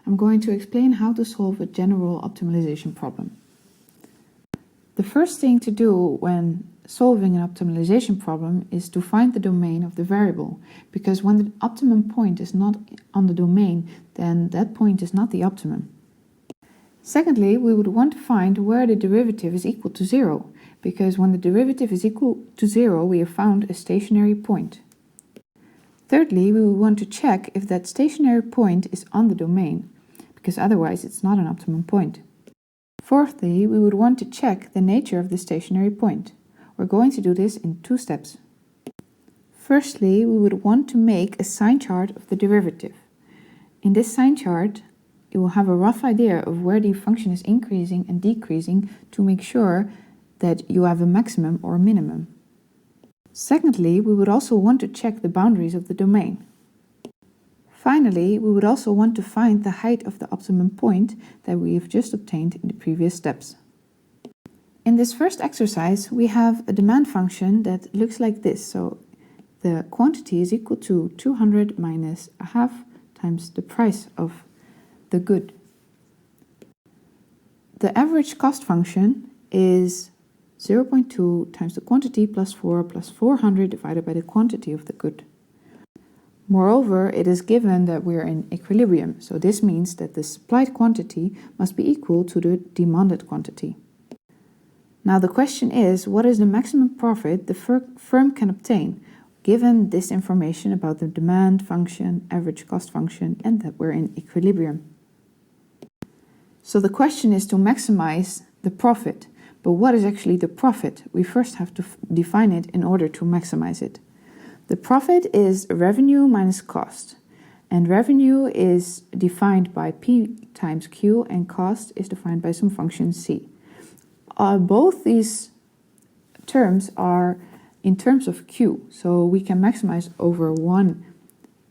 I'm going to explain how to solve a general optimization problem. The first thing to do when solving an optimization problem is to find the domain of the variable, because when the optimum point is not on the domain, then that point is not the optimum. Secondly, we would want to find where the derivative is equal to 0, because when the derivative is equal to 0, we have found a stationary point. Thirdly, we would want to check if that stationary point is on the domain, because otherwise it's not an optimum point. Fourthly, we would want to check the nature of the stationary point. We're going to do this in 2 steps. Firstly, we would want to make a sign chart of the derivative. In this sign chart, you will have a rough idea of where the function is increasing and decreasing to make sure that you have a maximum or a minimum. Secondly, we would also want to check the boundaries of the domain. Finally, we would also want to find the height of the optimum point that we have just obtained in the previous steps. In this first exercise, we have a demand function that looks like this. So the quantity is equal to 200 minus a half times the price of the good. The average cost function is 0.2 times the quantity plus 4 plus 400 divided by the quantity of the good. Moreover, it is given that we are in equilibrium, so this means that the supplied quantity must be equal to the demanded quantity. Now the question is, what is the maximum profit the firm can obtain, given this information about the demand function, average cost function, and that we're in equilibrium? So the question is to maximize the profit, but what is actually the profit? We first have to define it in order to maximize it. The profit is revenue minus cost, and revenue is defined by P times Q and cost is defined by some function C. Both these terms are in terms of Q, so we can maximize over one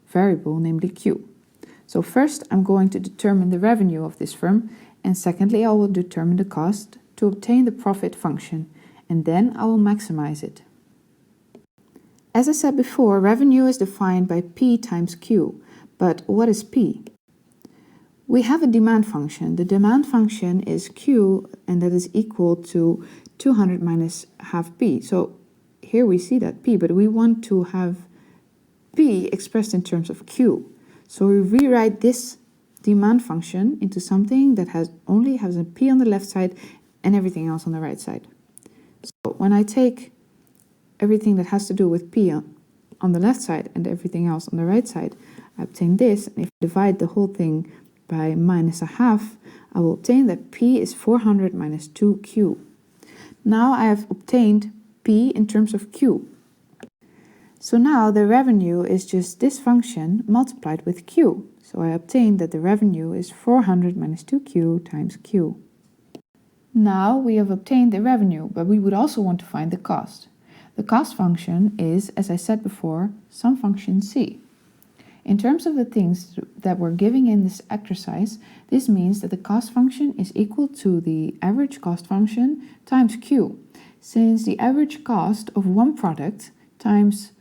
variable, namely Q. So first I'm going to determine the revenue of this firm, and secondly I will determine the cost to obtain the profit function, and then I will maximize it. As I said before, revenue is defined by P times Q, but what is P? We have a demand function. The demand function is Q, and that is equal to 200 minus half P. So here we see that P, but we want to have P expressed in terms of Q. So we rewrite this demand function into something that only has a P on the left side and everything else on the right side. So when I take everything that has to do with P on the left side and everything else on the right side, I obtain this, and if I divide the whole thing by minus a half, I will obtain that P is 400 minus 2Q. Now I have obtained P in terms of Q. So now the revenue is just this function multiplied with Q. So I obtain that the revenue is 400 minus 2Q times Q. Now we have obtained the revenue, but we would also want to find the cost. The cost function is, as I said before, some function C. In terms of the things that we're giving in this exercise, this means that the cost function is equal to the average cost function times Q, since the average cost of one product times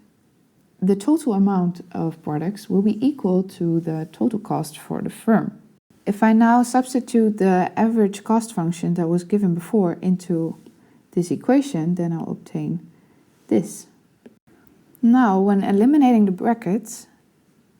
the total amount of products will be equal to the total cost for the firm. If I now substitute the average cost function that was given before into this equation, then I'll obtain this. Now, when eliminating the brackets,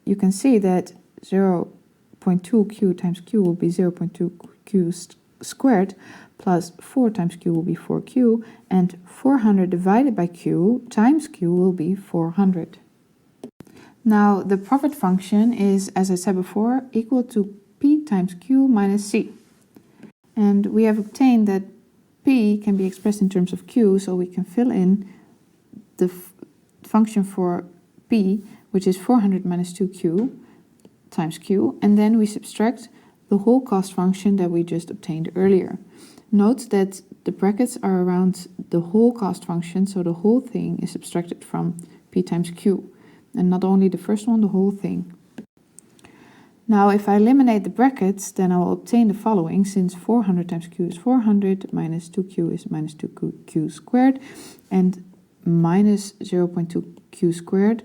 you can see that 0.2q times q will be 0.2q squared plus 4 times q will be 4q, and 400 divided by q times q will be 400. Now, the profit function is, as I said before, equal to p times q minus c. And we have obtained that p can be expressed in terms of q, so we can fill in the function for p, which is 400 minus 2q times q, and then we subtract the whole cost function that we just obtained earlier. Note that the brackets are around the whole cost function, so the whole thing is subtracted from p times q, and not only the first one, the whole thing. Now if I eliminate the brackets, then I will obtain the following, since 400 times q is 400, minus 2q is minus 2q squared, and minus 0.2q squared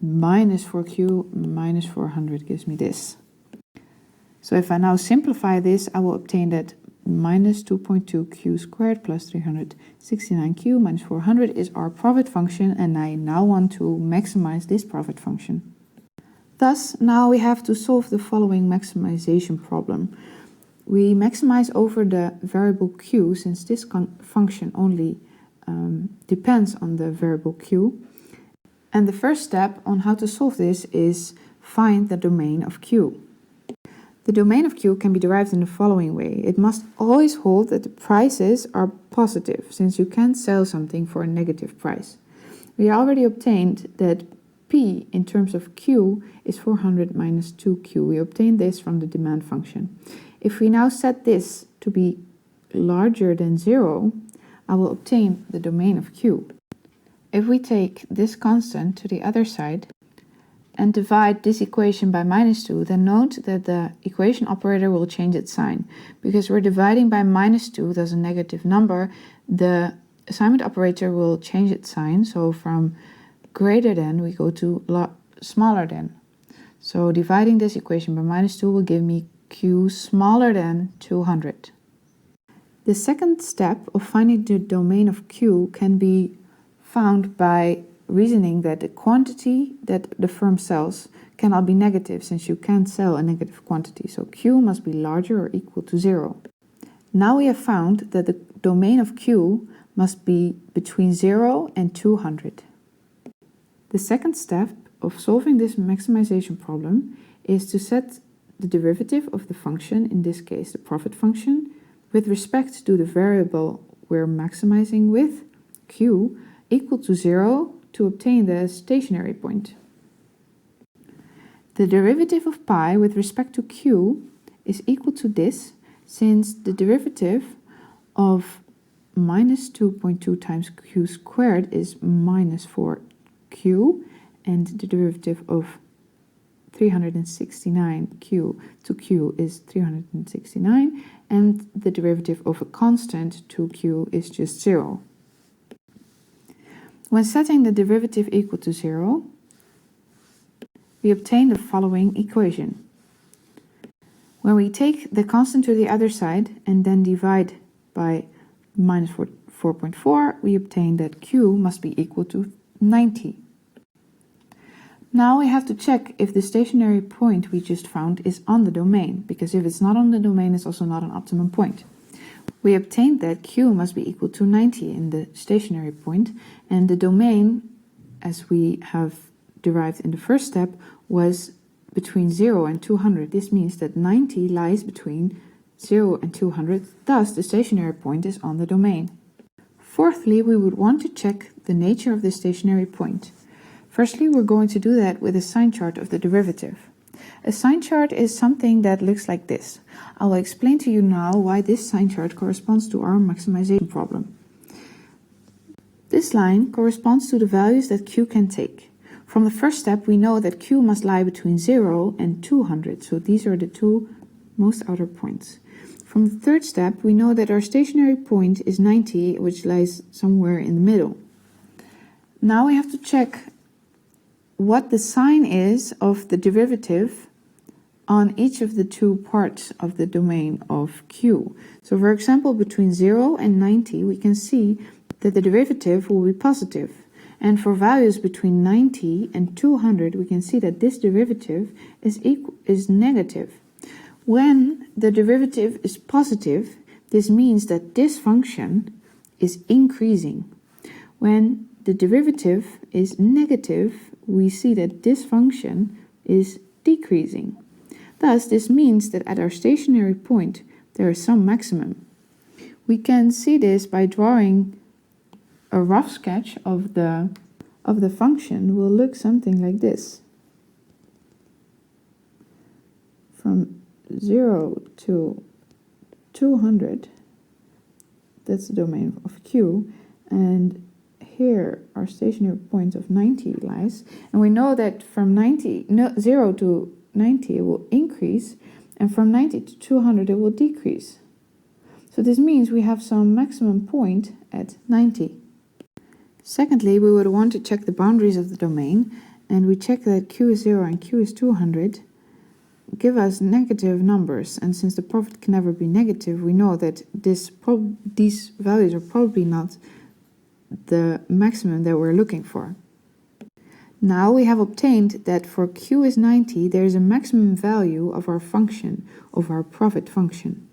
minus 4q minus 400 gives me this. So if I now simplify this, I will obtain that minus 2.2q squared plus 369q minus 400 is our profit function, and I now want to maximize this profit function. Thus, now we have to solve the following maximization problem. We maximize over the variable q, since this function only depends on the variable q. And the first step on how to solve this is find the domain of q. The domain of q can be derived in the following way. It must always hold that the prices are positive, since you can't sell something for a negative price. We already obtained that p in terms of q is 400 minus 2q. We obtained this from the demand function. If we now set this to be larger than 0, I will obtain the domain of q. If we take this constant to the other side and divide this equation by minus 2, then note that the equation operator will change its sign. Because we're dividing by minus 2, that's a negative number, the assignment operator will change its sign. So from greater than, we go to smaller than. So dividing this equation by minus 2 will give me q smaller than 200. The second step of finding the domain of q can be found by reasoning that the quantity that the firm sells cannot be negative, since you can't sell a negative quantity. So q must be larger or equal to 0. Now we have found that the domain of q must be between 0 and 200. The second step of solving this maximization problem is to set the derivative of the function, in this case the profit function, with respect to the variable we're maximizing with, q, equal to 0 to obtain the stationary point. The derivative of pi with respect to q is equal to this, since the derivative of minus 2.2 times q squared is minus 4q, and the derivative of 369q to q is 369, and the derivative of a constant to q is just 0. When setting the derivative equal to 0, we obtain the following equation. When we take the constant to the other side and then divide by minus 4.4, we obtain that q must be equal to 90. Now we have to check if the stationary point we just found is on the domain, because if it's not on the domain, it's also not an optimum point. We obtained that q must be equal to 90 in the stationary point, and the domain, as we have derived in the first step, was between 0 and 200. This means that 90 lies between 0 and 200, thus the stationary point is on the domain. Fourthly, we would want to check the nature of the stationary point. Firstly, we're going to do that with a sign chart of the derivative. A sign chart is something that looks like this. I will explain to you now why this sign chart corresponds to our maximization problem. This line corresponds to the values that q can take. From the first step, we know that q must lie between 0 and 200, so these are the two most outer points. From the third step, we know that our stationary point is 90, which lies somewhere in the middle. Now we have to check what the sign is of the derivative on each of the two parts of the domain of q. So for example, between 0 and 90, we can see that the derivative will be positive. And for values between 90 and 200, we can see that this derivative is negative. When the derivative is positive, this means that this function is increasing. When the derivative is negative, we see that this function is decreasing. Thus, this means that at our stationary point, there is some maximum. We can see this by drawing a rough sketch of the function. Will look something like this. From 0 to 200, that's the domain of q, and here our stationary point of 90 lies, and we know that from 0 to 90 it will increase, and from 90 to 200 it will decrease. So this means we have some maximum point at 90. Secondly, we would want to check the boundaries of the domain, and we check that q is 0 and q is 200. give us negative numbers, and since the profit can never be negative, we know that these values are probably not the maximum that we're looking for. Now we have obtained that for Q is 90, there is a maximum value of our function, of our profit function.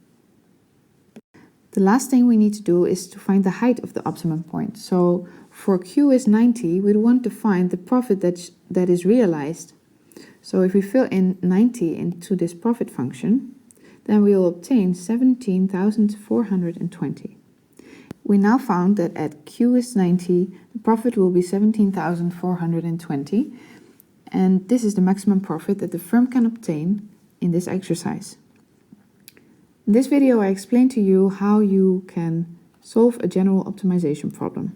The last thing we need to do is to find the height of the optimum point. So for Q is 90, we want to find the profit that is realized. So if we fill in 90 into this profit function, then we will obtain 17,420. We now found that at Q is 90, the profit will be 17,420, and this is the maximum profit that the firm can obtain in this exercise. In this video, I explained to you how you can solve a general optimization problem.